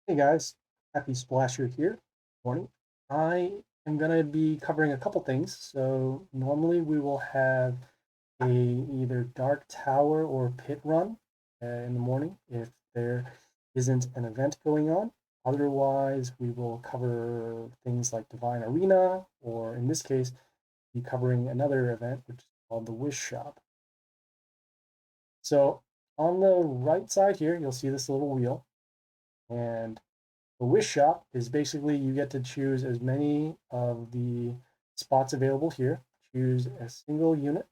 Hey guys, Happy Splasher here. Morning. I am going to be covering a couple things. So normally we will have a either dark tower or pit run in the morning if there isn't an event going on. Otherwise, we will cover things like Divine Arena, or in this case, be covering another event which is called the Wish Shop. So on the right side here, you'll see this little wheel, and the wish shop is basically you get to choose as many of the spots available here. Choose a single unit,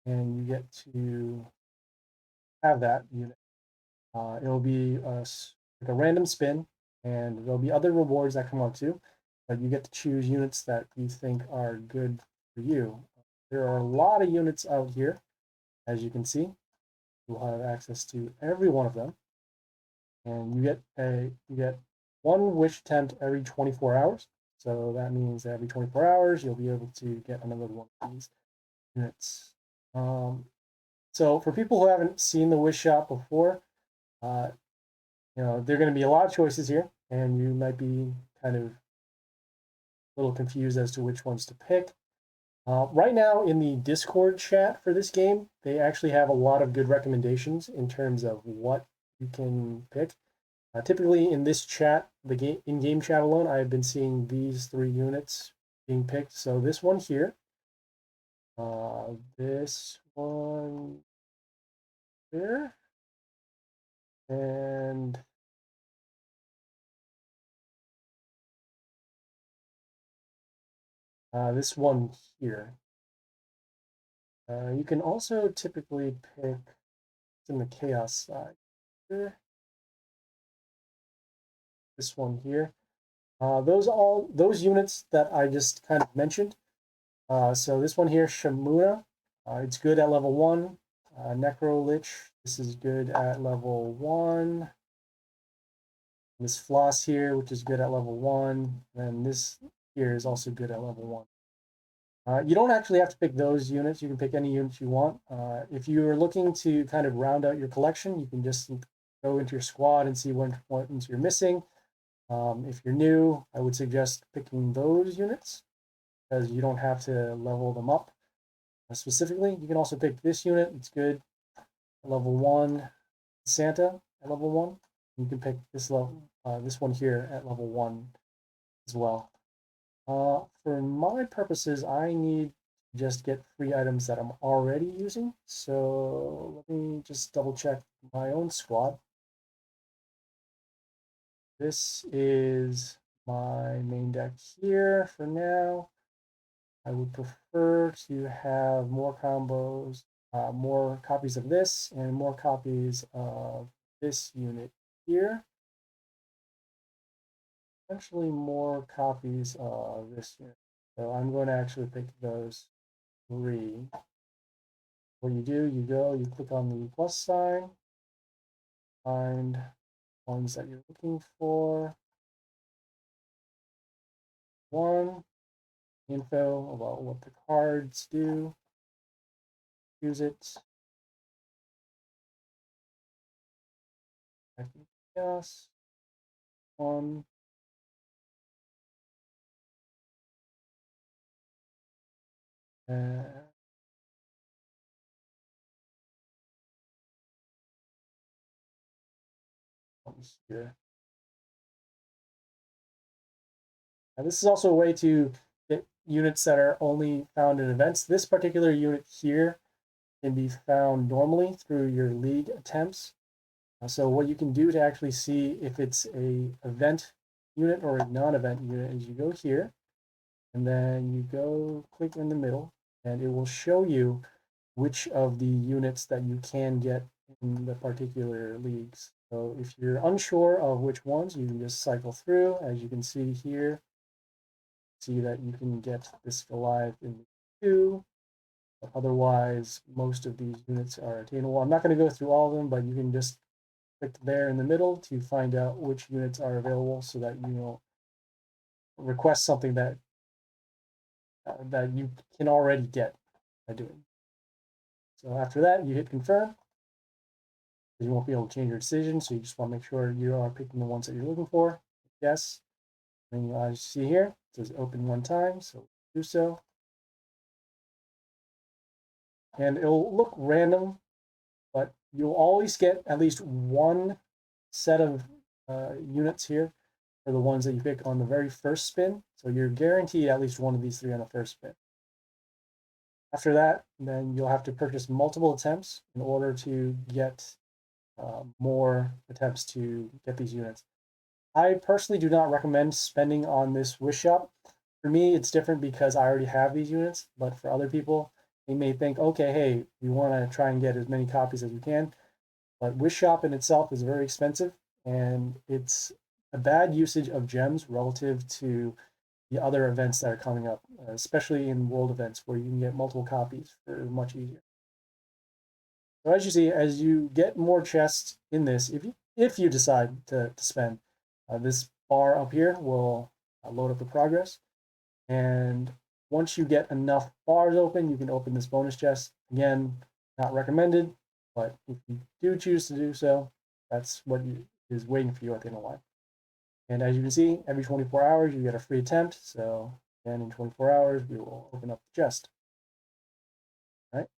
and you get to have that unit. It'll be like a random spin, and there'll be other rewards that come up too. But you get to choose units that you think are good for you. There are a lot of units out here, as you can see. You'll have access to every one of them, and you get one wish attempt every 24 hours. So that means every 24 hours you'll be able to get another one of these units. Um, so for people who haven't seen the wish shop before, uh, there are going to be a lot of choices here, and you might be kind of a little confused as to which ones to pick. Right now in the Discord chat for this game, they actually have a lot of good recommendations in terms of what you can pick. Typically in this chat, the in-game chat alone, I've been seeing these three units being picked. So this one here, this one here, and this one here. You can also typically pick in the chaos side here, this one here. Those units that I just kind of mentioned. So this one here, Shamuna, it's good at level 1. Necro Lich, this is good at level 1. This Floss here, which is good at level 1. And this here is also good at level 1. You don't actually have to pick those units. You can pick any units you want. If you're looking to kind of round out your collection, you can just go into your squad and see what ones you're missing. If you're new, I would suggest picking those units because you don't have to level them up specifically. You can also pick this unit. It's good at level 1. Santa at level 1. You can pick this one here at level 1 as well. For my purposes, I need to just get free items that I'm already using. So let me just double check my own squad. This is my main deck here for now. I would prefer to have more combos, more copies of this, and more copies of this unit here. Actually, more copies of this unit. So I'm going to actually pick those three. What you do, you click on the plus sign, find ones that you're looking for. One, info about what the cards do. Use it. Yes. One. And here. Now, this is also a way to get units that are only found in events. This particular unit here can be found normally through your league attempts. So what you can do to actually see if it's a event unit or a non-event unit is you go here, and then you go click in the middle, and it will show you which of the units that you can get in the particular leagues. So if you're unsure of which ones, you can just cycle through. As you can see here, see that you can get this Goliath in League 2. But otherwise, most of these units are attainable. I'm not going to go through all of them, but you can just click there in the middle to find out which units are available so that you request something that you can already get by doing. So after that, you hit confirm, You won't be able to change your decision, so you just want to make sure you are picking the ones that you're looking for. Yes. And as you see here, it says open one time, so do so. And it'll look random, but you'll always get at least one set of units here for the ones that you pick on the very first spin. So you're guaranteed at least one of these three on the first spin. After that, then you'll have to purchase multiple attempts in order to get more attempts to get these units. I personally do not recommend spending on this wish shop. For me, it's different because I already have these units, but for other people, they may think, okay, hey, we want to try and get as many copies as we can. But wish shop in itself is very expensive, and it's a bad usage of gems relative to the other events that are coming up, especially in world events where you can get multiple copies for much easier. So as you see, as you get more chests in this, if you decide to spend, this bar up here will load up the progress. And once you get enough bars open, you can open this bonus chest. Again, not recommended, but if you do choose to do so, that's what is waiting for you at the end of the line. And as you can see, every 24 hours, you get a free attempt. So again, in 24 hours, we will open up the chest. All right.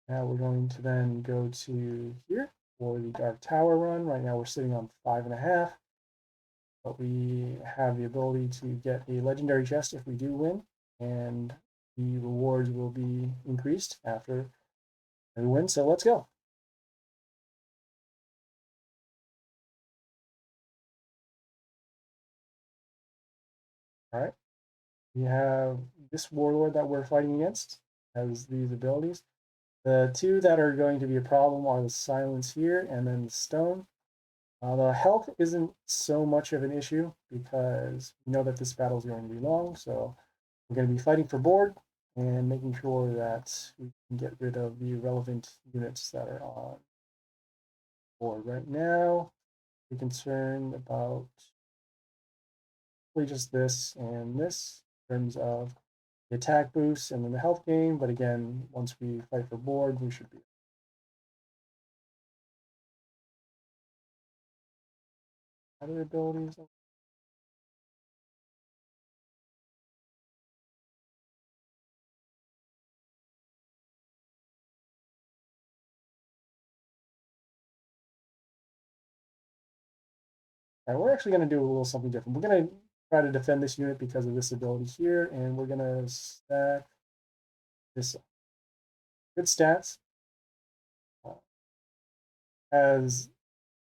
Now we're going to then go to here for the Dark Tower run. Right now we're sitting on 5.5, but we have the ability to get a legendary chest if we do win, and the rewards will be increased after we win. So let's go. All right. We have this warlord that we're fighting against has these abilities. The two that are going to be a problem are the silence here and then the stone. The health isn't so much of an issue because we know that this battle is going to be long, so we're going to be fighting for board and making sure that we can get rid of the relevant units that are on board. Right now, we're concerned about just this and this in terms of the attack boost and then the health gain, but again, once we fight for board, we should be other abilities. And we're actually going to do a little something different. We're going to try to defend this unit because of this ability here, and we're going to stack this good stats. Has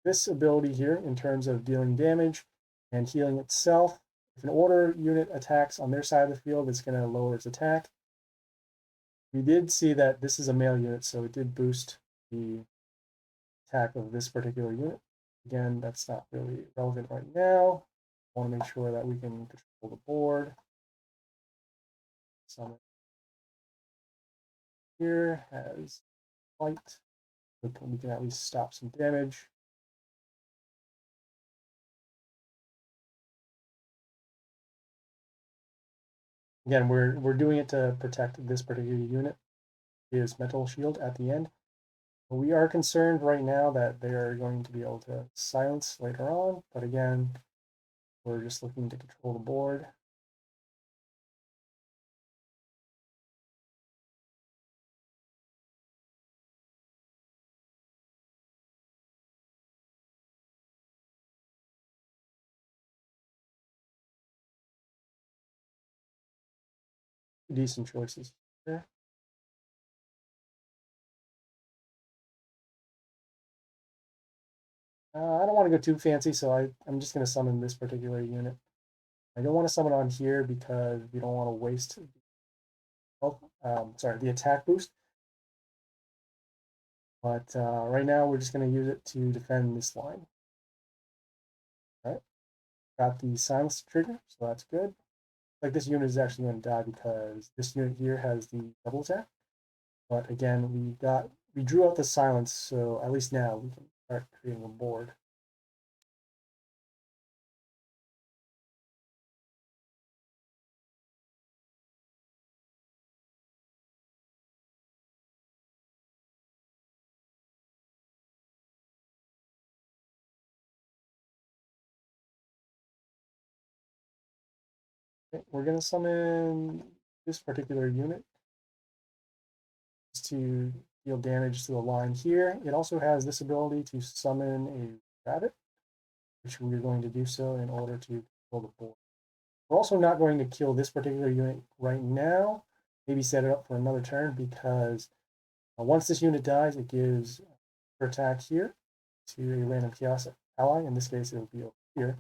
this ability here in terms of dealing damage and healing itself. If an order unit attacks on their side of the field, it's going to lower its attack. We did see that this is a melee unit, so it did boost the attack of this particular unit. Again, that's not really relevant right now. I want to make sure that we can control the board. Summon here has light. We can at least stop some damage. Again, we're doing it to protect this particular unit. His metal shield at the end. We are concerned right now that they are going to be able to silence later on, but again, we're just looking to control the board. Decent choices there. I don't want to go too fancy, so I'm just going to summon this particular unit. I don't want to summon on here because we don't want to waste the attack boost. But right now, we're just going to use it to defend this line. All right, got the silence trigger, so that's good. Like this unit is actually going to die because this unit here has the double attack. But again, we drew out the silence, so at least now we can start creating a board. Okay, we're going to summon this particular unit to deal damage to the line here. It also has this ability to summon a rabbit, which we're going to do so in order to control the board. We're also not going to kill this particular unit right now. Maybe set it up for another turn because once this unit dies, it gives attack here to a random chaos ally. In this case, it will be over here.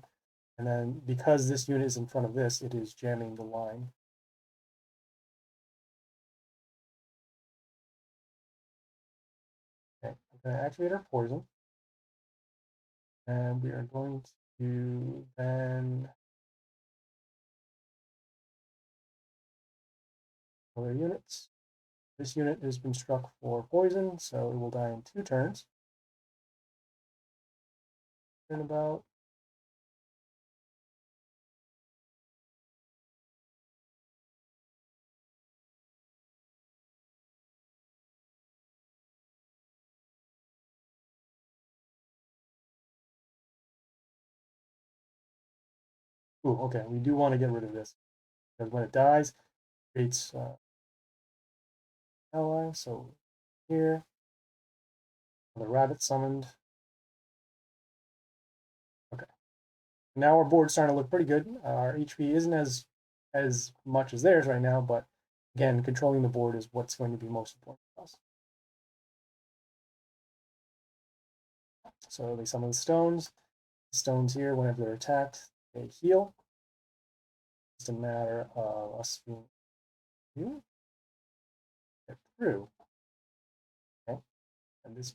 And then because this unit is in front of this, it is jamming the line. Okay, I'm going to activate our poison. And we are going to then other units. This unit has been struck for poison, so it will die in 2 turns. Turnabout. Ooh, okay, we do want to get rid of this because when it dies, it creates ally. So here, the rabbit summoned. Okay, now our board's starting to look pretty good. Our HP isn't as much as theirs right now, but again, controlling the board is what's going to be most important for us. So they summon the stones. The stones here, whenever they're attacked, they heal. It's a matter of us being here, get through. Okay, and this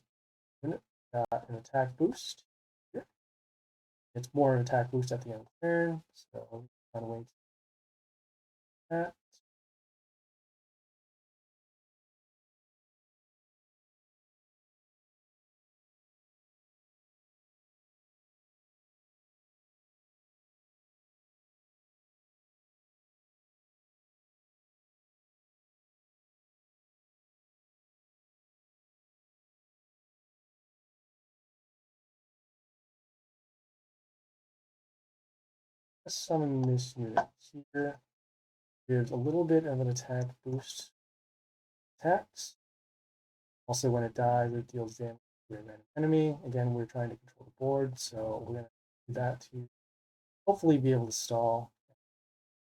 unit got an attack boost here. It's more an attack boost at the end of the turn, so kind of wait that. Let's summon this unit here. Gives a little bit of an attack boost. Attacks. Also, when it dies, it deals damage to a random enemy. Again, we're trying to control the board, so we're going to do that to hopefully be able to stall,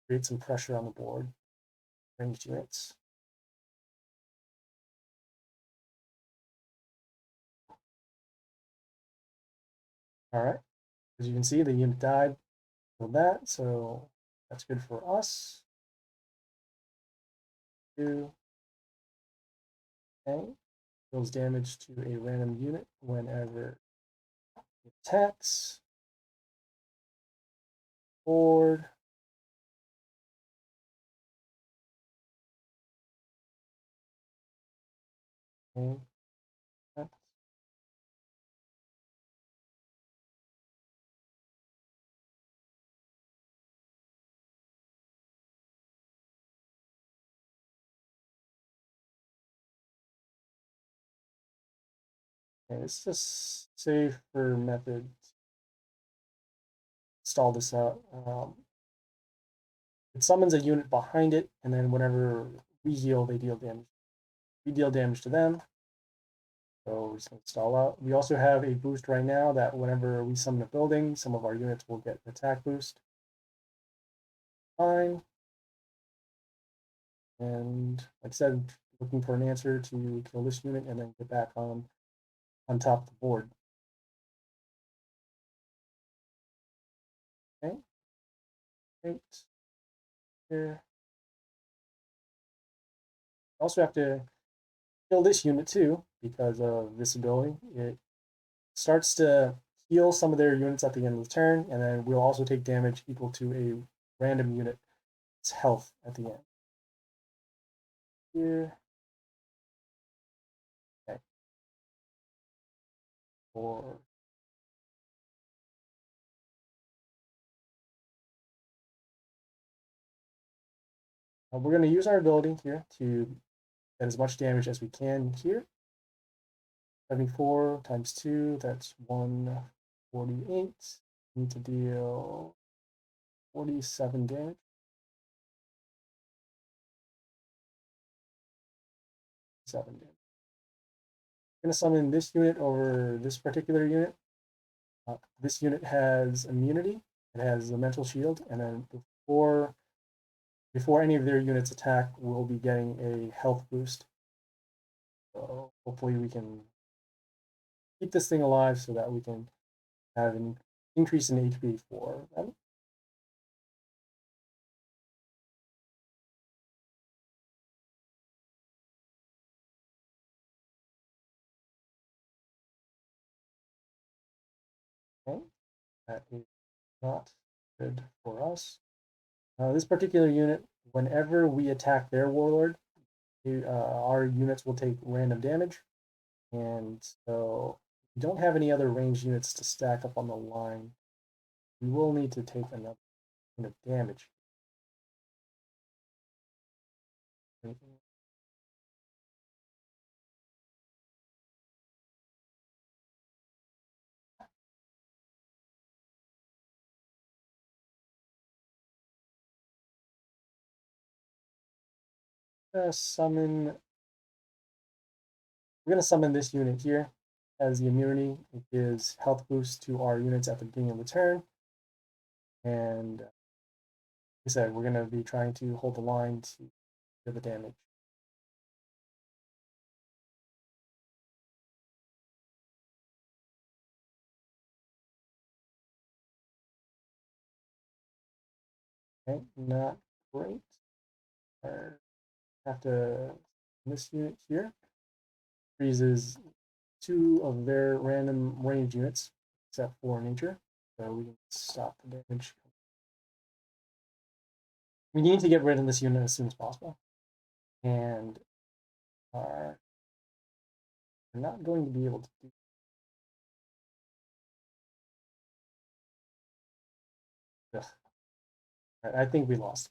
create some pressure on the board, ranged units. All right, as you can see, the unit died with that, so that's good for us. 2, okay, deals damage to a random unit whenever it attacks. Board. Okay. It's just safer method to stall this out. It summons a unit behind it, and then whenever we heal, they deal damage. We deal damage to them. So we're just going to stall out. We also have a boost right now that whenever we summon a building, some of our units will get an attack boost. Fine. And like I said, looking for an answer to kill this unit and then get back on top of the board. Okay. Great. Here. Also have to kill this unit too because of this ability. It starts to heal some of their units at the end of the turn, and then we'll also take damage equal to a random unit's health at the end. Here. Okay. Or we're going to use our ability here to get as much damage as we can here. 74 times 2, that's 148. Need to deal 47 damage. 7 damage. I'm going to summon this unit over this particular unit. This unit has immunity. It has the mental shield, and then before any of their units attack, we'll be getting a health boost. So hopefully we can keep this thing alive so that we can have an increase in HP for them. Okay, that is not good for us. This particular unit, whenever we attack their warlord, our units will take random damage. And so we don't have any other ranged units to stack up on the line. We will need to take another point of damage. Summon. We're gonna summon this unit here as the immunity. It gives health boost to our units at the beginning of the turn. And like I said, we're gonna be trying to hold the line to deal the damage. Okay, not great. Have to this unit here freezes 2 of their random ranged units, except for nature, so we can stop the damage. We need to get rid of this unit as soon as possible, and we're not going to be able to do. Ugh. Right, I think we lost.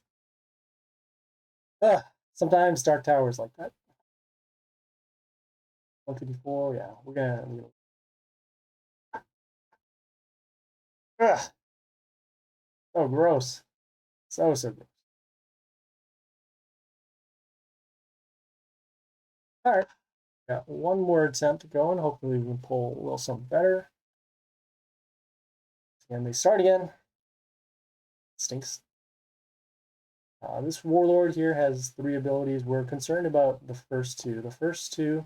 Ugh. Sometimes Dark Tower is like that. 154, yeah, we're gonna. Ugh. So gross. So gross. All right, got one more attempt to go, and hopefully we can pull a little something better. And they start again. Stinks. This warlord here has 3 abilities. We're concerned about the first 2. The first 2,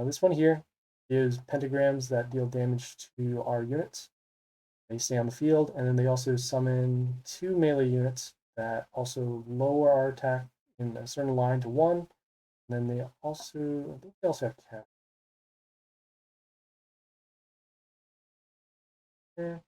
this one here, gives pentagrams that deal damage to our units. They stay on the field, and then they also summon 2 melee units that also lower our attack in a certain line to 1. And then they also, I think they also have cap. Yeah.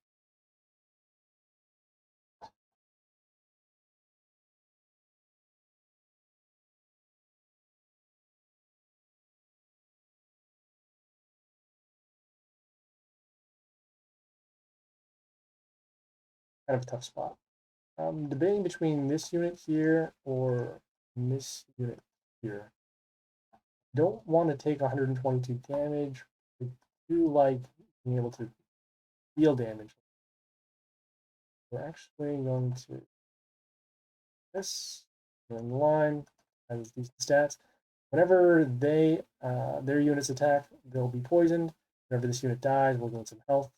Kind of a tough spot. I'm debating between this unit here or this unit here. Don't want to take 122 damage. I do like being able to deal damage. We're actually going to this in the line has these stats. Whenever their units attack, they'll be poisoned. Whenever this unit dies, we'll gain some health.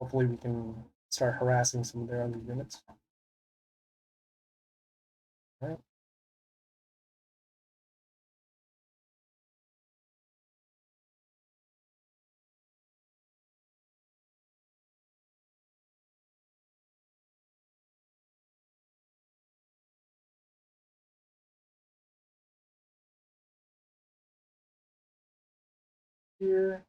Hopefully, we can start harassing some of their other units. All right. Here.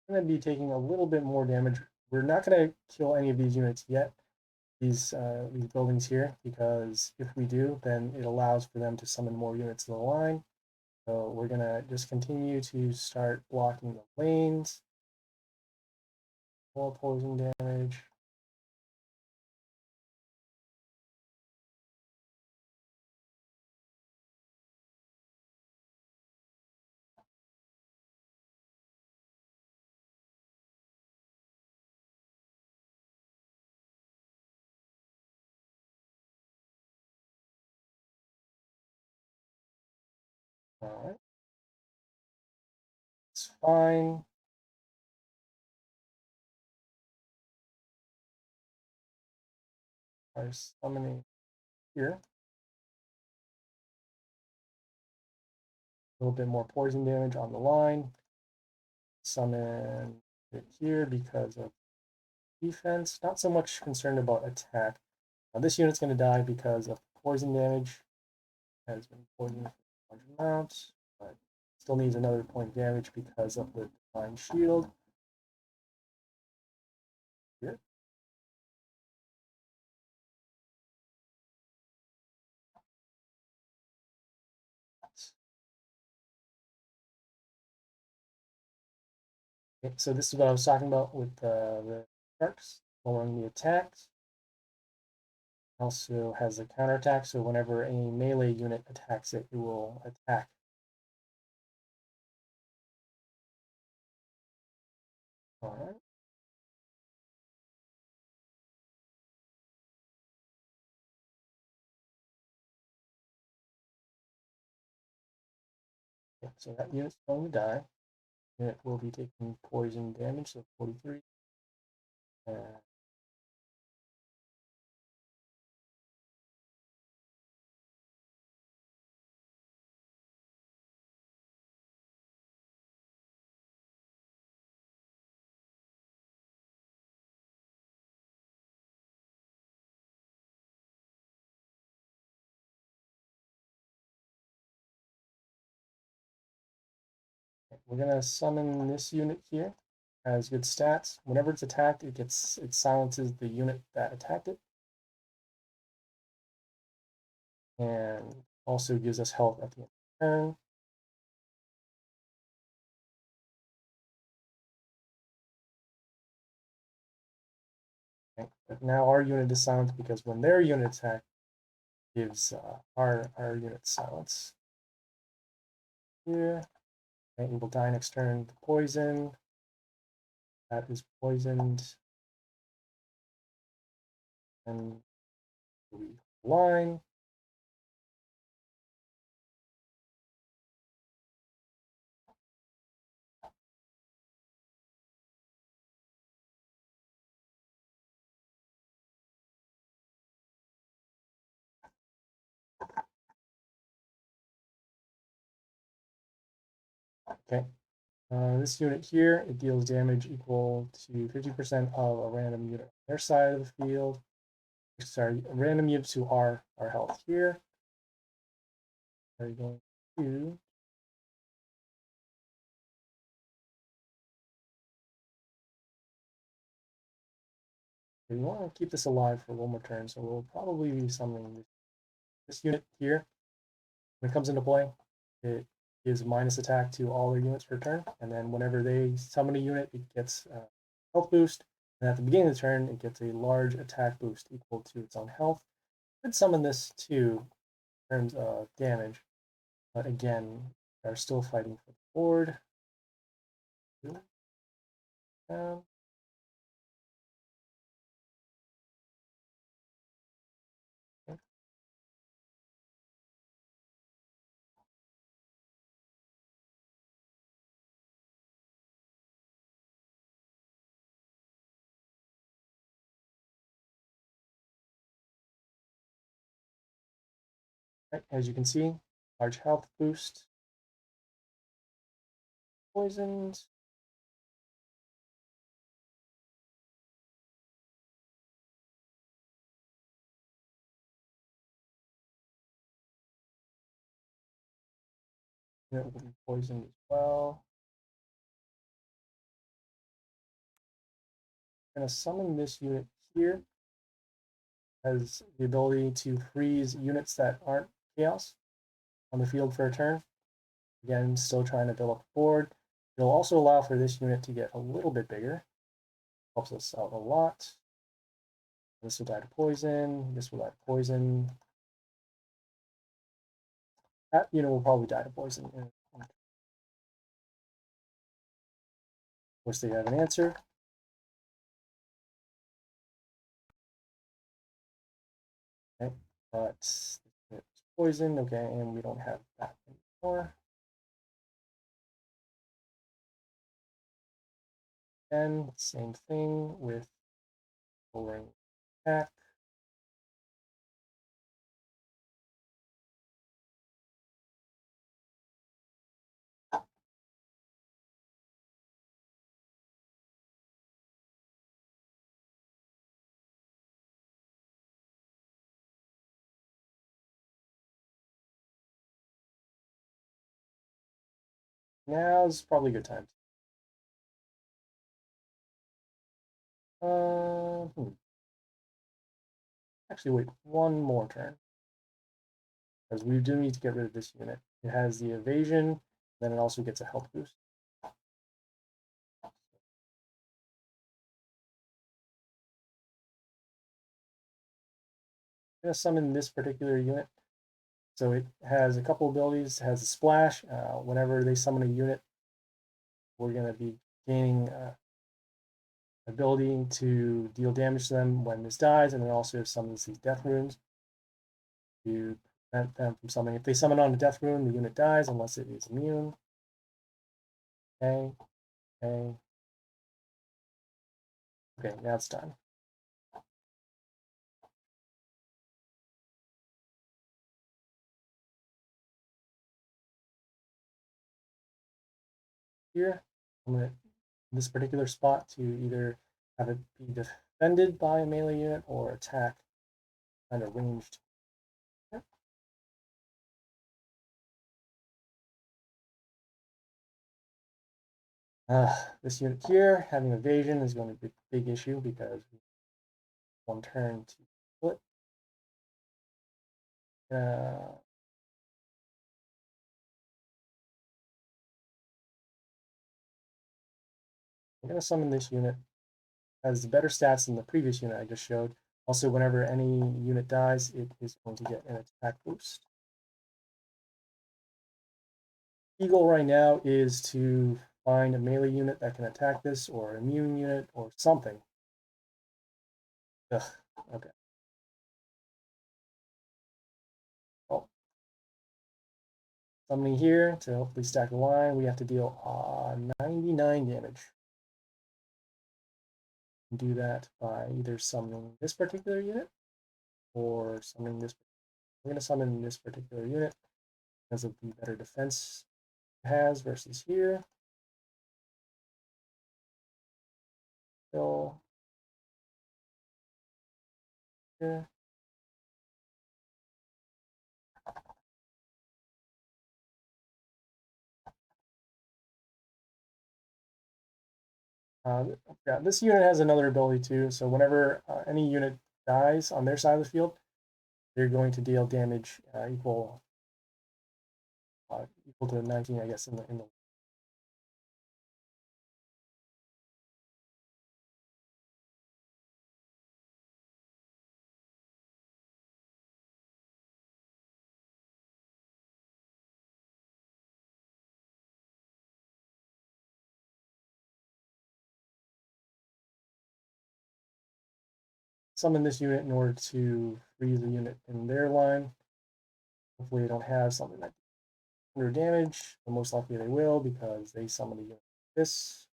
I'm going to be taking a little bit more damage. We're not going to kill any of these units yet, these buildings here, because if we do, then it allows for them to summon more units to the line. So we're going to just continue to start blocking the lanes. More poison damage. All right, it's fine. Our summoning here. A little bit more poison damage on the line. Summon it here because of defense. Not so much concerned about attack. Now this unit's going to die because of poison damage. Has been poisoned for a large amount, but still needs another point damage because of the divine shield. Here. Okay, so this is what I was talking about with the sharks, lowering the attacks. Also has a counterattack, so whenever a melee unit attacks it, it will attack. All right. Okay, so that unit's going to die. It will be taking poison damage, so 43. And we're gonna summon this unit here. Has good stats. Whenever it's attacked, it silences the unit that attacked it, and also gives us health at the end of the turn. Okay. But now our unit is silenced because when their unit attack gives our unit silence. Here, okay, it will die next turn. Poison. That is poisoned. And we line. Okay. This unit here, it deals damage equal to 50% of a random unit on their side of the field. Sorry, random units to our health here. Are you going to we want to keep this alive for one more turn, so we'll probably be summoning this unit here. When it comes into play, it gives minus attack to all their units per turn, and then whenever they summon a unit, it gets a health boost. And at the beginning of the turn, it gets a large attack boost equal to its own health. I could summon this too in terms of damage, but again, they're still fighting for the board. Um, right, as you can see, large health boost, poisoned. It will be poisoned as well. I'm going to summon this unit here. Has the ability to freeze units that aren't chaos on the field for a turn. Again, still trying to build up the board. It'll also allow for this unit to get a little bit bigger. Helps us out a lot. This will die to poison. This will die to poison. That unit will probably die to poison. Of course, they have an answer. Okay, but it's poison. Okay, and we don't have that anymore. Again, same thing with lowering attack. Now is probably a good time. Actually, wait one more turn because we do need to get rid of this unit. It has the evasion, then it also gets a health boost. I'm going to summon this particular unit. So it has a couple abilities. It has a splash. Whenever they summon a unit, we're going to be gaining ability to deal damage to them when this dies, and it also summons these death runes to prevent them from summoning. If they summon on a death rune, the unit dies unless it is immune. Okay, okay. Okay, now it's done. Here, I'm going to, in this particular spot, to either have it be defended by a melee unit or attack kind of ranged. This unit here, having evasion, is going to be a big issue because one turn to split. I'm going to summon this unit. It has better stats than the previous unit I just showed. Also, whenever any unit dies, it is going to get an attack boost. Key goal right now is to find a melee unit that can attack this, or an immune unit, or something. Ugh, okay. Well, summoning here to hopefully stack the line, we have to deal 99 damage. Do that by either summoning this particular unit or summoning this. We're going to summon this particular unit because of the better defense it has versus here. So here. Yeah, this unit has another ability too. So whenever any unit dies on their side of the field, they're going to deal damage equal to 19, I guess, in the. Summon this unit in order to freeze the unit in their line. Hopefully, they don't have something like 100 damage, but most likely they will because they summon a unit like this.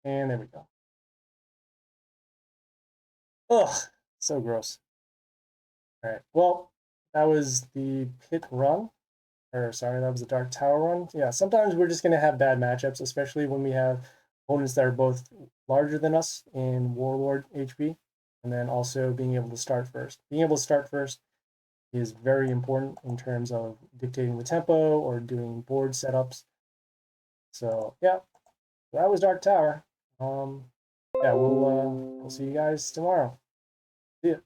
And there we go. Ugh, so gross. All right, well, that was the pit run. Or sorry, that was the Dark Tower run. Yeah, sometimes we're just going to have bad matchups, especially when we have opponents that are both larger than us in Warlord HP, and then also being able to start first. Being able to start first is very important in terms of dictating the tempo or doing board setups. So yeah, that was Dark Tower. Yeah, we'll see you guys tomorrow. See ya.